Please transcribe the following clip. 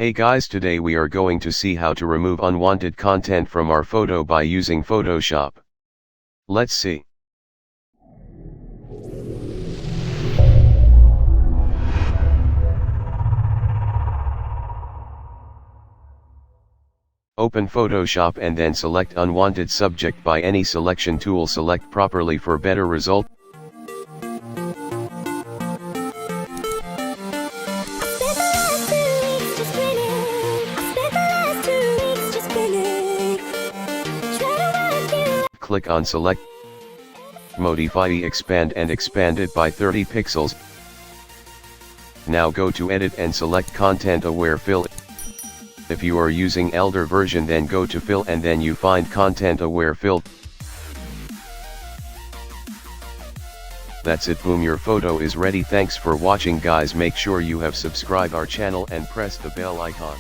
Hey guys, today we are going to see how to remove unwanted content from our photo by using Photoshop. Let's see. Open Photoshop and then select unwanted subject by any selection tool. Select properly for better result. Click on select, modify, expand and expand it by 30 pixels. Now go to edit and select content aware fill. If you are using elder version, then go to fill and then you find content aware fill. That's it, boom, your photo is ready. Thanks for watching guys, make sure you have subscribed our channel and press the bell icon.